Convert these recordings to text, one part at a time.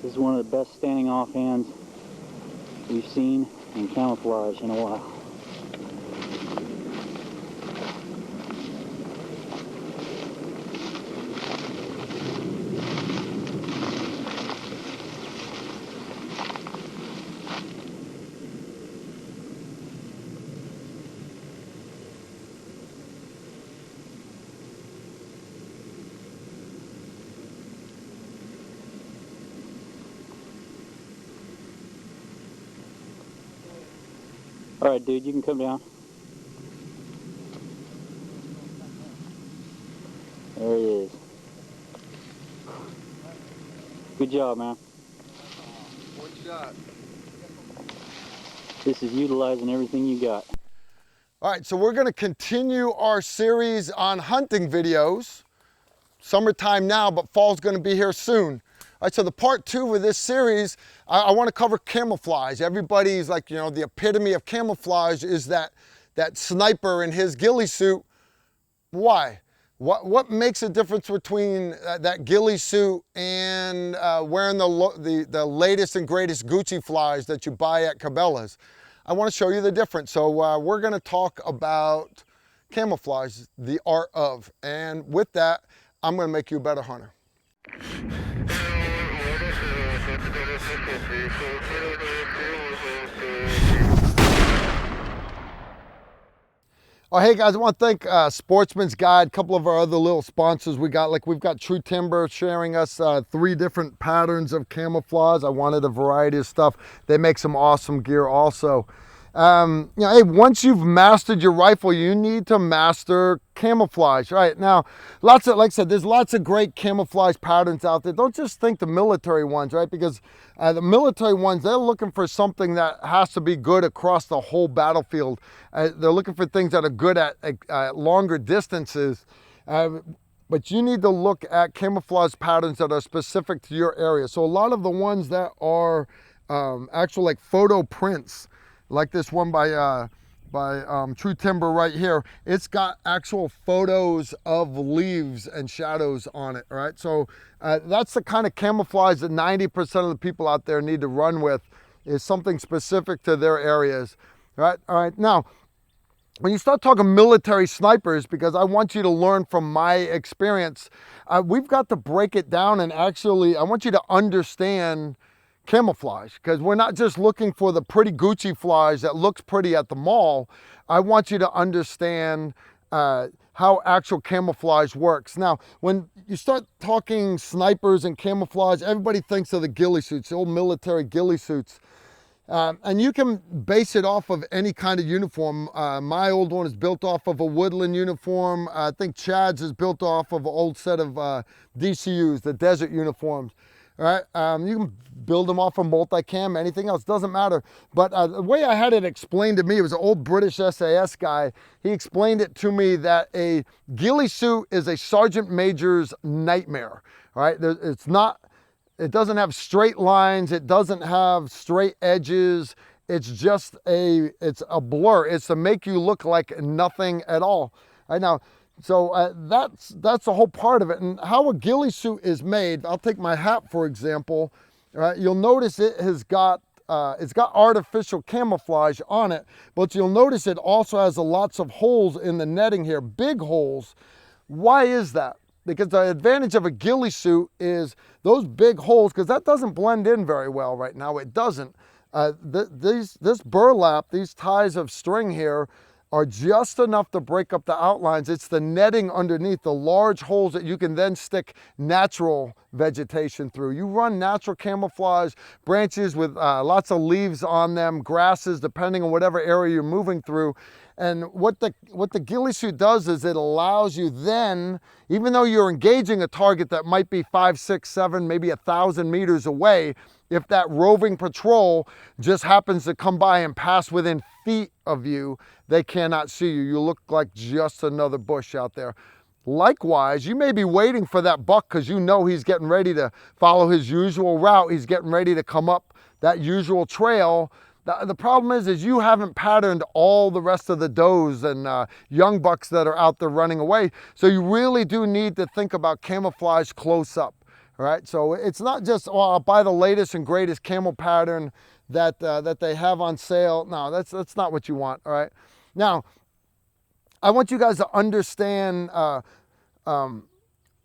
This is one of the best standing offhands we've seen in camouflage in a while. Alright, dude, you can come down. There he is. Good job, man. One shot. This is utilizing everything you got. All right, so we're going to continue our series on hunting videos. Summertime now, but fall's going to be here soon. All right, so the part 2 of this series, I want to cover camouflage. Everybody's like, you know, the epitome of camouflage is that sniper in his ghillie suit. Why? What makes a difference between that ghillie suit and wearing the latest and greatest Gucci flies that you buy at Cabela's? I want to show you the difference. So we're going to talk about camouflage, the art of. And with that, I'm going to make you a better hunter. Oh, hey guys, I want to thank Sportsman's Guide, a couple of our other little sponsors we got. Like we've got True Timber sharing us 3 different patterns of camouflage. I wanted a variety of stuff. They make some awesome gear also. You know, hey, once you've mastered your rifle, you need to master camouflage. Right now, like I said, there's lots of great camouflage patterns out there. Don't just think the military ones, right? Because the military ones, they're looking for something that has to be good across the whole battlefield. They're looking for things that are good at longer distances. But you need to look at camouflage patterns that are specific to your area. So a lot of the ones that are actual like photo prints, like this one by True Timber right here, it's got actual photos of leaves and shadows on it, right? So that's the kind of camouflage that 90% of the people out there need to run with, is something specific to their areas, right? All right, now, when you start talking military snipers, because I want you to learn from my experience, we've got to break it down and actually, I want you to understand camouflage, because we're not just looking for the pretty Gucci flies that looks pretty at the mall. I want you to understand how actual camouflage works. Now, when you start talking snipers and camouflage, everybody thinks of the ghillie suits, the old military ghillie suits. And you can base it off of any kind of uniform. My old one is built off of a woodland uniform. I think Chad's is built off of an old set of DCUs, the desert uniforms. All right, you can build them off of multicam, anything else, doesn't matter. But the way I had it explained to me, it was an old British SAS guy. He explained it to me that a ghillie suit is a sergeant major's nightmare. All right, it doesn't have straight lines, it doesn't have straight edges. It's just it's a blur. It's to make you look like nothing at all. Right now. So that's the whole part of it. And how a ghillie suit is made, I'll take my hat for example. Right, you'll notice it has got it's got artificial camouflage on it, but you'll notice it also has lots of holes in the netting here, big holes. Why is that? Because the advantage of a ghillie suit is those big holes, because that doesn't blend in very well right now. It doesn't. This burlap, these ties of string here, are just enough to break up the outlines. It's the netting underneath, the large holes that you can then stick natural vegetation through. You run natural camouflage, branches with lots of leaves on them, grasses, depending on whatever area you're moving through. And what the ghillie suit does is it allows you then, even though you're engaging a target that might be 5, 6, 7, maybe 1,000 meters away, if that roving patrol just happens to come by and pass within feet of you, they cannot see you. You look like just another bush out there. Likewise, you may be waiting for that buck because you know he's getting ready to follow his usual route. He's getting ready to come up that usual trail. The problem is you haven't patterned all the rest of the does and young bucks that are out there running away. So you really do need to think about camouflage close up. All right, so it's not just, oh, I'll buy the latest and greatest camo pattern that that they have on sale. No, that's not what you want. All right, now I want you guys to understand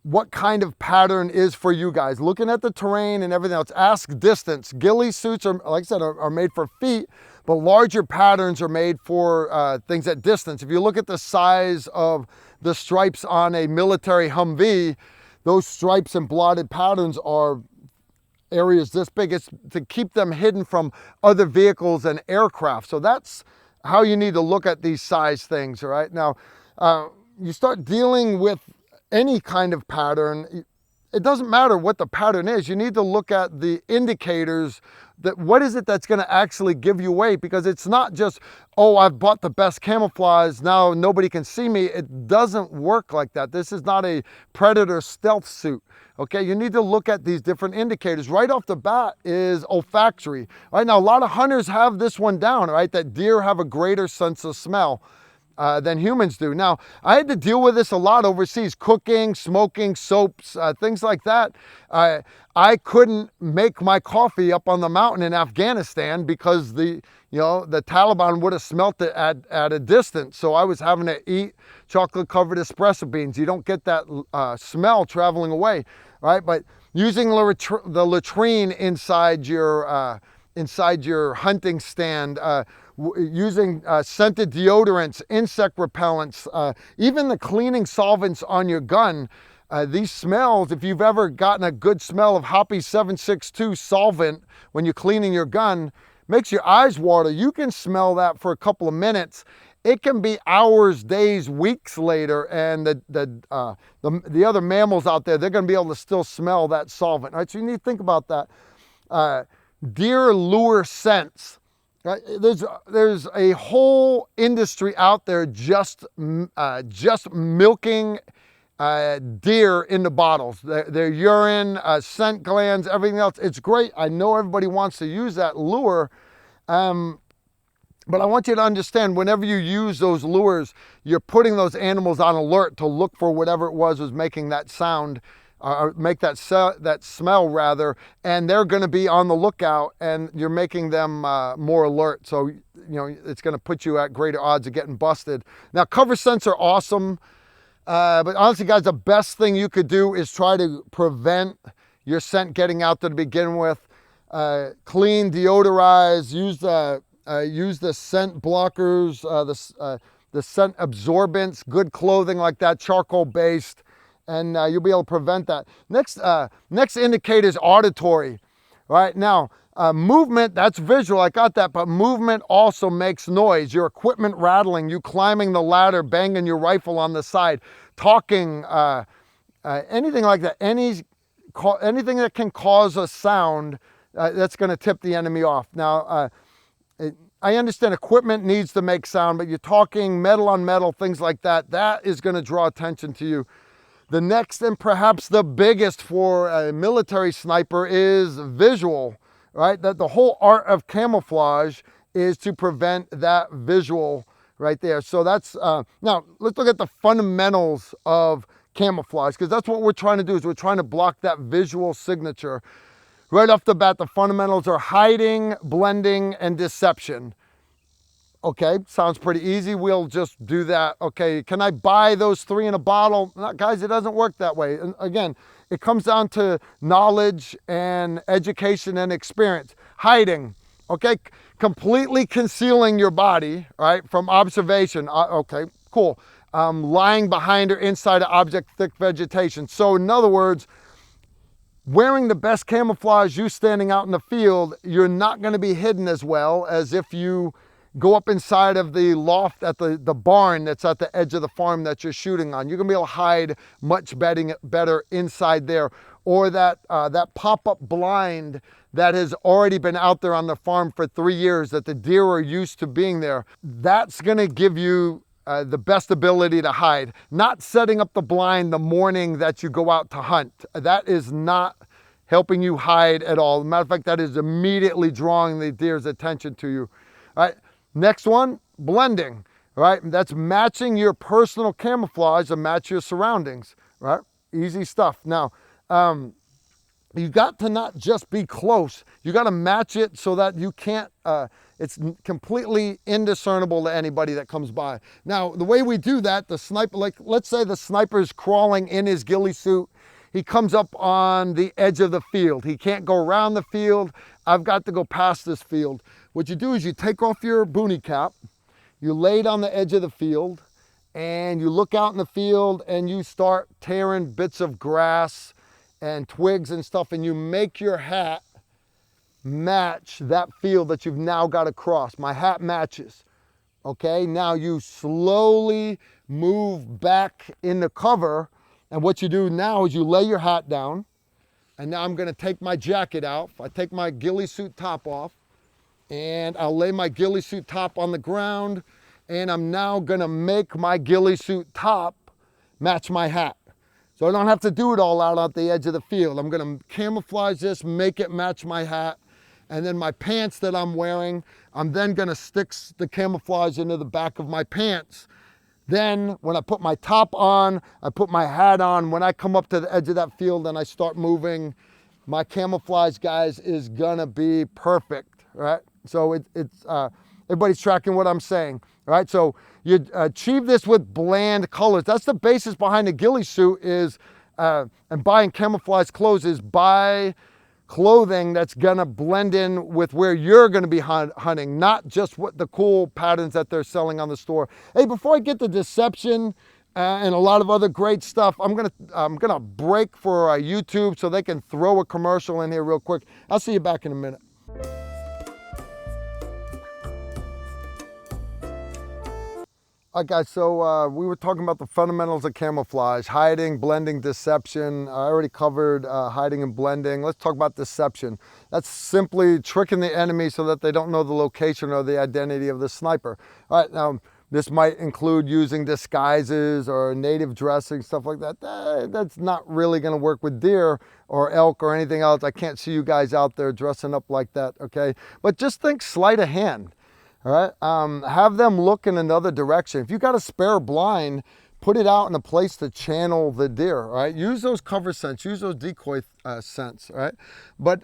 what kind of pattern is for you guys. Looking at the terrain and everything else, ask distance. Ghillie suits are, like I said, are made for feet, but larger patterns are made for things at distance. If you look at the size of the stripes on a military Humvee, those stripes and blotted patterns are areas this big. It's to keep them hidden from other vehicles and aircraft. So that's how you need to look at these size things, all right? Now, you start dealing with any kind of pattern, it doesn't matter what the pattern is. You need to look at the indicators that what is it that's going to actually give you weight, because it's not just, oh, I've bought the best camouflage, now nobody can see me. It doesn't work like that. This is not a predator stealth suit. Okay, you need to look at these different indicators. Right off the bat is olfactory. Right now, a lot of hunters have this one down, right? That deer have a greater sense of smell than humans do. Now, I had to deal with this a lot overseas, cooking, smoking, soaps, things like that. I couldn't make my coffee up on the mountain in Afghanistan because the Taliban would have smelt it at a distance. So I was having to eat chocolate-covered espresso beans. You don't get that smell traveling away, right? But using the latrine inside your hunting stand, using scented deodorants, insect repellents, even the cleaning solvents on your gun. These smells, if you've ever gotten a good smell of Hoppy 762 solvent when you're cleaning your gun, makes your eyes water. You can smell that for a couple of minutes. It can be hours, days, weeks later, and the other mammals out there, they're going to be able to still smell that solvent. All right, so you need to think about that. Deer lure scents. Right? There's a whole industry out there just milking deer into bottles. Their urine, scent glands, everything else. It's great. I know everybody wants to use that lure, but I want you to understand, whenever you use those lures, you're putting those animals on alert to look for whatever it was making that sound, or make that smell rather, and they're going to be on the lookout, and you're making them more alert. So it's going to put you at greater odds of getting busted. Now, cover scents are awesome, but honestly, guys, the best thing you could do is try to prevent your scent getting out there to begin with. Clean, deodorize, use the scent blockers, the scent absorbents, good clothing like that, charcoal based. And you'll be able to prevent that. Next indicator is auditory. Right now, movement, that's visual, I got that, but movement also makes noise. Your equipment rattling, you climbing the ladder, banging your rifle on the side, talking, anything like that, anything that can cause a sound, that's going to tip the enemy off. Now, I understand equipment needs to make sound, but you're talking metal on metal, things like that, that is going to draw attention to you. The next and perhaps the biggest for a military sniper is visual, right? That the whole art of camouflage is to prevent that visual right there. So that's, now let's look at the fundamentals of camouflage, because that's what we're trying to do, is we're trying to block that visual signature. Right off the bat, the fundamentals are hiding, blending, and deception. Okay, sounds pretty easy. We'll just do that. Okay, can I buy those 3 in a bottle? No, guys, it doesn't work that way. And again, it comes down to knowledge and education and experience. Hiding, okay, completely concealing your body, right, from observation. Okay, cool. Lying behind or inside an object, thick vegetation. So in other words, wearing the best camouflage, you standing out in the field, you're not going to be hidden as well as if you go up inside of the loft at the barn that's at the edge of the farm that you're shooting on. You're gonna be able to hide much better inside there. Or that pop-up blind that has already been out there on the farm for 3 years, that the deer are used to being there. That's gonna give you the best ability to hide. Not setting up the blind the morning that you go out to hunt. That is not helping you hide at all. As a matter of fact, that is immediately drawing the deer's attention to you. All right. Next one, blending, right? That's matching your personal camouflage to match your surroundings, right? Easy stuff. Now, you got to not just be close. You got to match it so that you can't, it's completely indiscernible to anybody that comes by. Now, the way we do that, the sniper, like let's say the sniper's crawling in his ghillie suit. He comes up on the edge of the field. He can't go around the field. I've got to go past this field. What you do is you take off your boonie cap, you lay it on the edge of the field, and you look out in the field and you start tearing bits of grass and twigs and stuff, and you make your hat match that field that you've now got to cross. My hat matches. Okay, now you slowly move back in the cover, and what you do now is you lay your hat down, and now I'm going to take my jacket out. I take my ghillie suit top off, and I'll lay my ghillie suit top on the ground, and I'm now going to make my ghillie suit top match my hat. So I don't have to do it all out at the edge of the field. I'm going to camouflage this, make it match my hat. And then my pants that I'm wearing, I'm then going to stick the camouflage into the back of my pants. Then when I put my top on, I put my hat on. When I come up to the edge of that field and I start moving, my camouflage, guys, is going to be perfect, right? So everybody's tracking what I'm saying. All right, so you achieve this with bland colors. That's the basis behind the ghillie suit is, and buying camouflage clothes is buy clothing that's gonna blend in with where you're gonna be hunting, not just what the cool patterns that they're selling on the store. Hey, before I get to deception and a lot of other great stuff, I'm gonna break for YouTube so they can throw a commercial in here real quick. I'll see you back in a minute. All right, guys, so we were talking about the fundamentals of camouflage, hiding, blending, deception. I already covered hiding and blending. Let's talk about deception. That's simply tricking the enemy so that they don't know the location or the identity of the sniper. All right, now this might include using disguises or native dressing, stuff like that. That's not really gonna work with deer or elk or anything else. I can't see you guys out there dressing up like that, okay? But just think sleight of hand. All right, have them look in another direction. If you got a spare blind, put it out in a place to channel the deer. All right, use those cover scents, use those decoy scents. All right, but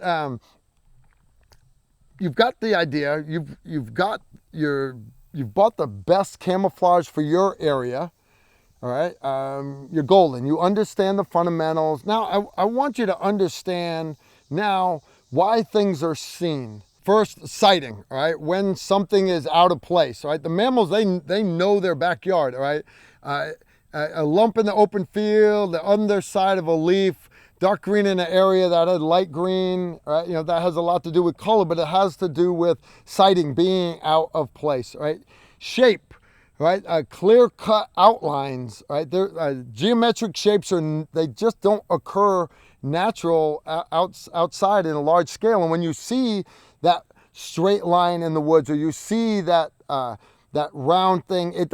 you've got the idea. You've bought the best camouflage for your area. All right, you're golden. You understand the fundamentals. Now I want you to understand now why things are seen. First, sighting, all right, when something is out of place, all right? The mammals, they know their backyard, all right? A lump in the open field, the underside of a leaf, dark green in an area that had light green, all right? You know, that has a lot to do with color, but it has to do with sighting, being out of place, all right? Shape, right? Clear-cut outlines, right? Geometric shapes, they just don't occur natural outside in a large scale. And when you see that straight line in the woods, or you see that that round thing, it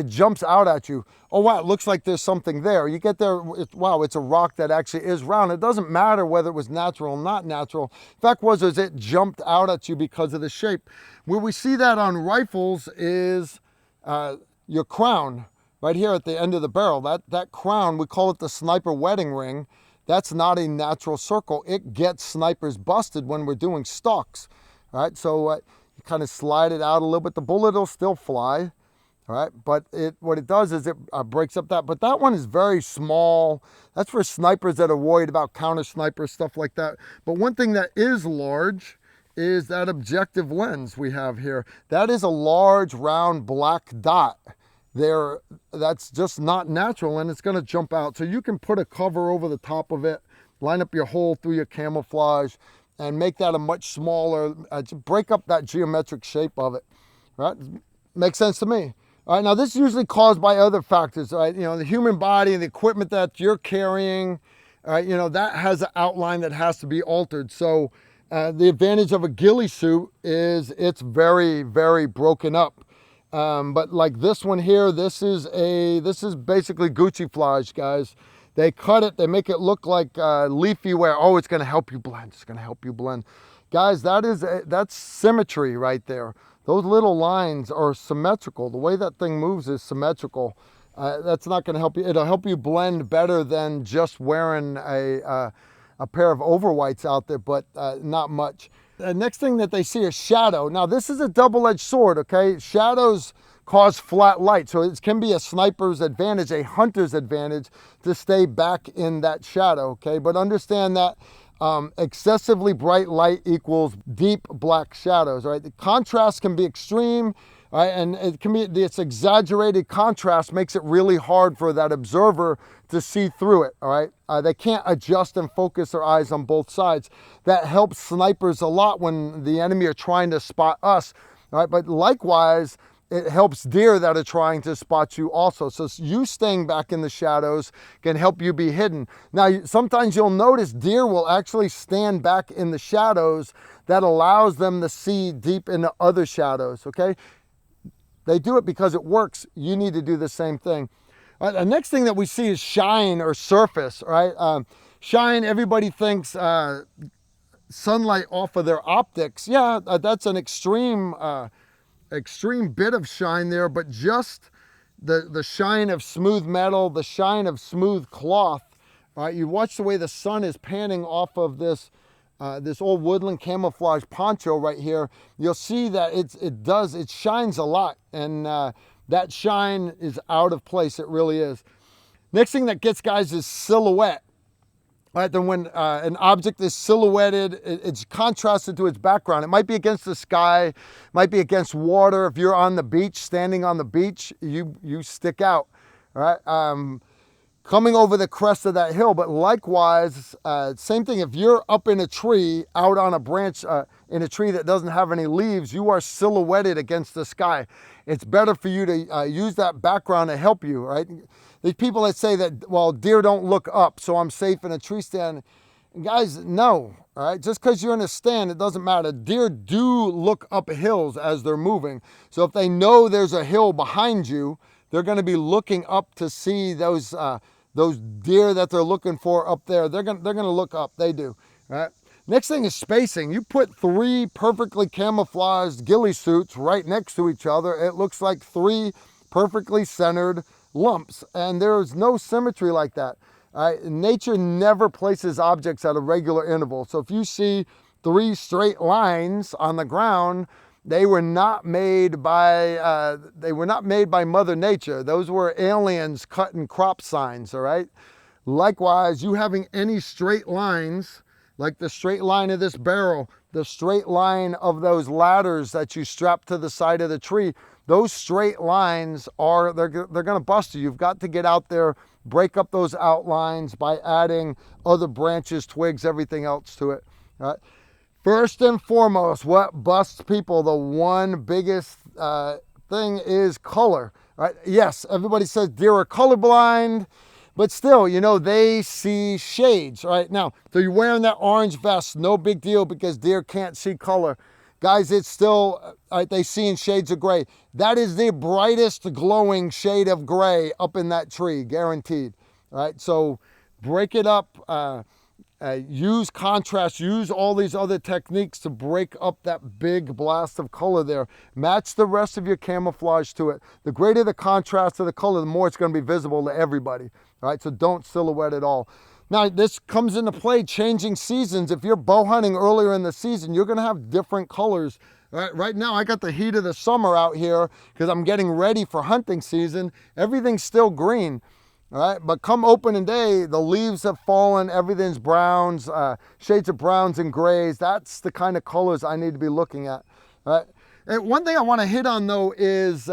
jumps out at you. Oh wow, it looks like there's something there. You get there, wow, it's a rock that actually is round. It doesn't matter whether it was natural or not natural. Fact was it jumped out at you because of the shape. Where we see that on rifles is your crown right here at the end of the barrel. That crown, we call it the sniper wedding ring. That's not a natural circle. It gets snipers busted when we're doing stalks. All right, so you kind of slide it out a little bit. The bullet will still fly, all right? But what it does is it breaks up that. But that one is very small. That's for snipers that are worried about counter snipers, stuff like that. But one thing that is large is that objective lens we have here. That is a large, round, black dot. That's just not natural, and it's going to jump out. So you can put a cover over the top of it, line up your hole through your camouflage, and make that a much smaller, break up that geometric shape of it, right? Makes sense to me. All right, now this is usually caused by other factors, right? You know, the human body and the equipment that you're carrying, all right, you know, that has an outline that has to be altered. So the advantage of a ghillie suit is it's very, very broken up. But like this one here, this is basically Gucci Flage, guys. They cut it, they make it look like leafy wear. Oh, it's gonna help you blend, it's gonna help you blend. Guys, that's symmetry right there. Those little lines are symmetrical. The way that thing moves is symmetrical. That's not gonna help you. It'll help you blend better than just wearing a a pair of overwhites out there, but not much. The next thing that they see is shadow. Now this is a double-edged sword, okay? Shadows cause flat light, so it can be a sniper's advantage, a hunter's advantage to stay back in that shadow, okay? But understand that excessively bright light equals deep black shadows, right? The contrast can be extreme, right? And it can be, this exaggerated contrast makes it really hard for that observer to see through it, all right? They can't adjust and focus their eyes on both sides. That helps snipers a lot when the enemy are trying to spot us, all right? But likewise, it helps deer that are trying to spot you also. So you staying back in the shadows can help you be hidden. Now, sometimes you'll notice deer will actually stand back in the shadows. That allows them to see deep into other shadows, okay? They do it because it works. You need to do the same thing. The next thing that we see is shine or surface, right? Shine, everybody thinks sunlight off of their optics. Yeah, that's an extreme bit of shine there, but just the shine of smooth metal, the shine of smooth cloth. Right? You watch the way the sun is panning off of this this old woodland camouflage poncho right here. You'll see that it shines a lot, and that shine is out of place. It really is. Next thing that gets guys is silhouette. Right, then when an object is silhouetted, it's contrasted to its background. It might be against the sky, might be against water. If you're on the beach, standing on the beach, you stick out. All right, coming over the crest of that hill. But likewise, same thing. If you're up in a tree, out on a branch in a tree that doesn't have any leaves, you are silhouetted against the sky. It's better for you to use that background to help you. Right. These people that say that, well, deer don't look up, so I'm safe in a tree stand. Guys, no, all right? Just because you're in a stand, it doesn't matter. Deer do look up hills as they're moving. So if they know there's a hill behind you, they're going to be looking up to see those deer that they're looking for up there. They're going to look up. They do, all right? Next thing is spacing. You put 3 perfectly camouflaged ghillie suits right next to each other. It looks like 3 perfectly centered lumps, and there's no symmetry like that. Nature never places objects at a regular interval. So if you see 3 straight lines on the ground, they were not made by Mother Nature. Those were aliens cutting crop signs. All right. Likewise, you having any straight lines, like the straight line of this barrel, the straight line of those ladders that you strap to the side of the tree, those straight lines they're going to bust you. You've got to get out there, break up those outlines by adding other branches, twigs, everything else to it. Right? First and foremost, what busts people, the one biggest thing is color. Right? Yes, everybody says deer are colorblind, but still, you know, they see shades. Right? Now, so you're wearing that orange vest, no big deal because deer can't see color. Guys, it's still, they see in shades of gray. That is the brightest glowing shade of gray up in that tree, guaranteed. All right, so break it up, use contrast, use all these other techniques to break up that big blast of color there. Match the rest of your camouflage to it. The greater the contrast of the color, the more it's going to be visible to everybody. All right, so don't silhouette at all. Now, this comes into play changing seasons. If you're bow hunting earlier in the season, you're going to have different colors. Right now, I got the heat of the summer out here because I'm getting ready for hunting season. Everything's still green. All right, but come opening day, the leaves have fallen, everything's browns, shades of browns and grays. That's the kind of colors I need to be looking at. All right. And one thing I want to hit on, though, is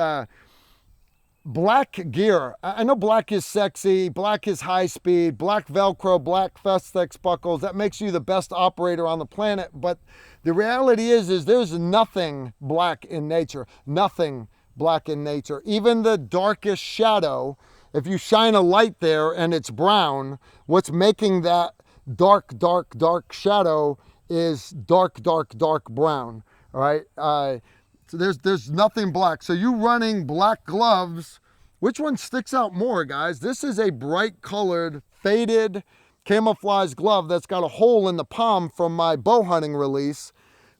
black gear. I know black is sexy, black is high speed, black Velcro, black Festex buckles. That makes you the best operator on the planet. But the reality is there's nothing black in nature. Nothing black in nature. Even the darkest shadow, if you shine a light there and it's brown, what's making that dark, dark, dark shadow is dark, dark, dark brown. All right. So there's nothing black. So you running black gloves, which one sticks out more, guys? This is a bright colored, faded camouflage glove that's got a hole in the palm from my bow hunting release.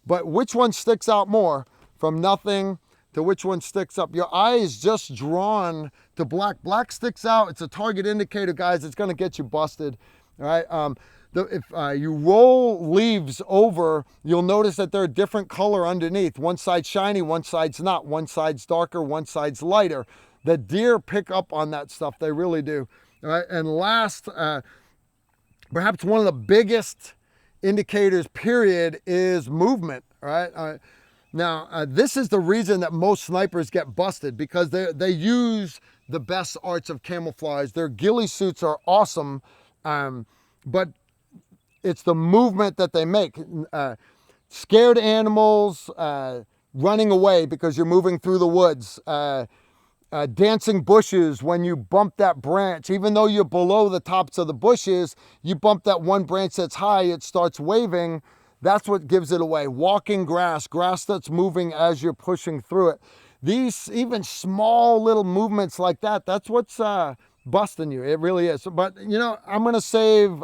But which one sticks out more? From nothing to which one sticks up? Your eye is just drawn to black. Black sticks out. It's a target indicator, guys. It's going to get you busted. All right. if you roll leaves over, you'll notice that they're a different color underneath. One side's shiny, one side's not. One side's darker, one side's lighter. The deer pick up on that stuff. They really do. All right. And last, perhaps one of the biggest indicators, period, is movement. All right. Now, this is the reason that most snipers get busted, because they use the best arts of camouflage. Their ghillie suits are awesome, but it's the movement that they make. Scared animals running away because you're moving through the woods. Dancing bushes when you bump that branch. Even though you're below the tops of the bushes, you bump that one branch that's high, it starts waving. That's what gives it away. Walking grass that's moving as you're pushing through it. These even small little movements like that, that's what's busting you. It really is. But you know, I'm gonna save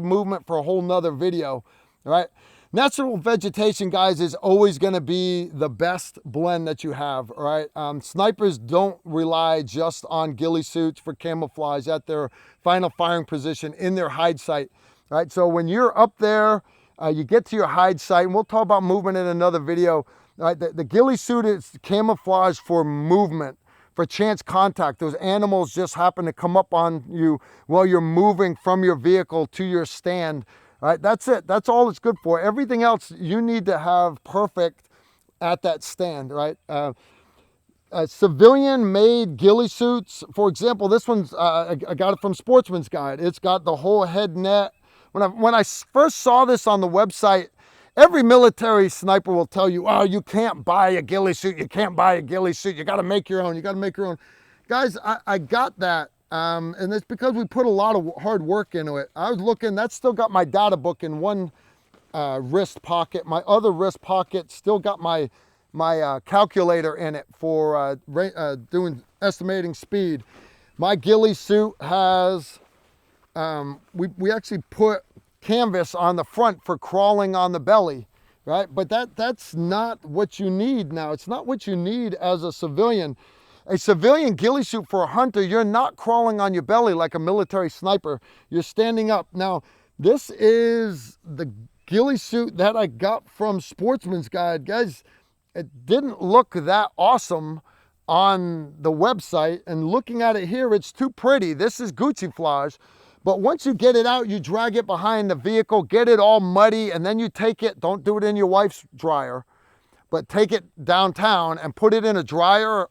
movement for a whole nother video. All right. Natural vegetation, guys, is always going to be the best blend that you have. All right. Snipers don't rely just on ghillie suits for camouflage at their final firing position in their hide site. All right. So when you're up there, you get to your hide site, and we'll talk about movement in another video. All right. The ghillie suit is camouflage for movement, for chance contact. Those animals just happen to come up on you while you're moving from your vehicle to your stand. All right, that's it. That's all it's good for. Everything else you need to have perfect at that stand, right? Civilian-made ghillie suits, for example, this one's, I got it from Sportsman's Guide. It's got the whole head net. When I first saw this on the website, every military sniper will tell you, oh, you can't buy a ghillie suit. You can't buy a ghillie suit. You got to make your own. You got to make your own. Guys, I got that. And it's because we put a lot of hard work into it. I was looking, that's still got my data book in one wrist pocket. My other wrist pocket still got my calculator in it for doing estimating speed. My ghillie suit has, we actually put canvas on the front for crawling on the belly, right? But that's not what you need now. It's not what you need as a civilian. A civilian ghillie suit for a hunter, you're not crawling on your belly like a military sniper. You're standing up. Now, this is the ghillie suit that I got from Sportsman's Guide. Guys, it didn't look that awesome on the website. And looking at it here, it's too pretty. This is Gucci Ghillie. But once you get it out, you drag it behind the vehicle, get it all muddy, and then you take it, don't do it in your wife's dryer, but take it downtown and put it in a dryer.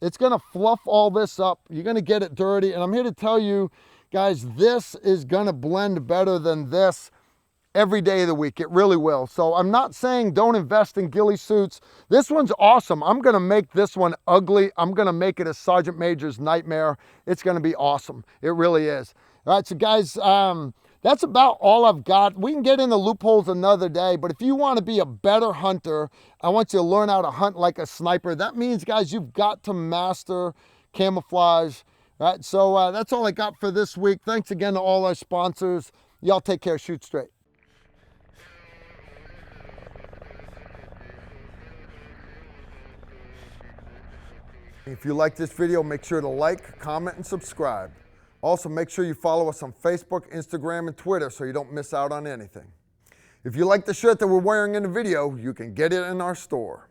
It's going to fluff all this up. You're going to get it dirty. And I'm here to tell you, guys, this is going to blend better than this every day of the week. It really will. So I'm not saying don't invest in ghillie suits. This one's awesome. I'm going to make this one ugly. I'm going to make it a Sergeant Major's nightmare. It's going to be awesome. It really is. All right, so guys, that's about all I've got. We can get into loopholes another day, but if you want to be a better hunter, I want you to learn how to hunt like a sniper. That means, guys, you've got to master camouflage. All right, so that's all I got for this week. Thanks again to all our sponsors. Y'all take care. Shoot straight. If you like this video, make sure to like, comment, and subscribe. Also, make sure you follow us on Facebook, Instagram, and Twitter so you don't miss out on anything. If you like the shirt that we're wearing in the video, you can get it in our store.